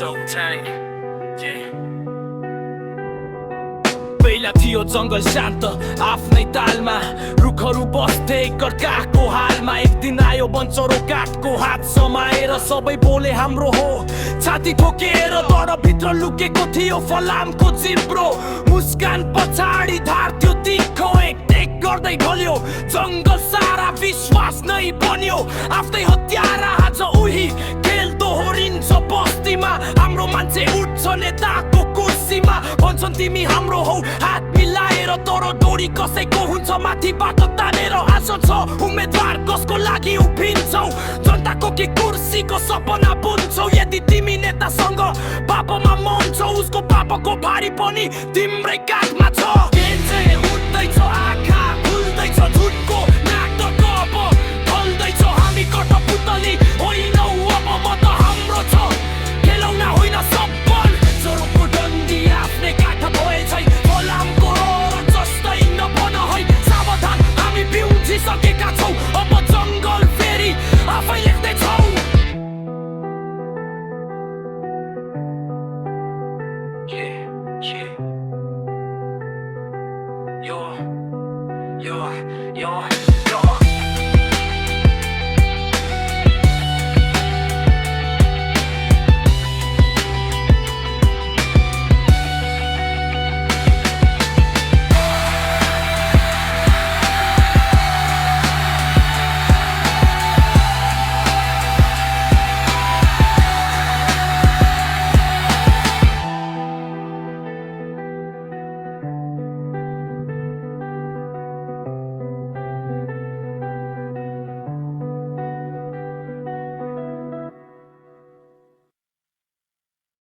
Showtime, yeah. पहिला थियो जंगल शान्त आफ्नै तालमा रुखहरू बस्थे एकअर्काको हालमा एक दिन आयो बन्चरो काठको हात समाएर सबै बोले हाम्रो हो छाती ठोकेर तर भित्र लुकेको थियो फलामको जिब्रो मुस्कान पछाडि धार थियो तिखो एक टेक गर्दै ढल्यो जंगल सारा विश्वास नै बन्यो आफ्नै हतियार आज उही खेल दोहोरिन्छ बस्तीमा हाम्रो मान्छे उठ्छ नेताको कुर्सीमा भन्छन् तिमी हाम्रो हौ हात मिलाएर तर डोरी कसैको हुन्छ माथिबाट तानेर आशा छ उम्मेदवार कसको लागि उभिन्छौ जनताको कि कुर्सीको सपना बुन्छौ यदि तिमी नेतासँग पापमा मन छौ उसको पापको भारी पनि तिम्रै काखमा छ उठ्दैछ आँखा खुल्दैछ झुटको नाटक अब ढल्दैछ हामी कठपुतली होइनौ अब म त हाम्रो छ खेलौना होइन सपन चोरको डन्डी आफ्नै काठ भए छै फलामको जस्तै नबन है सावधान हामी बिउजिसकेका छौ अब जंगल फेरि आफै लेख्दैछौ Yo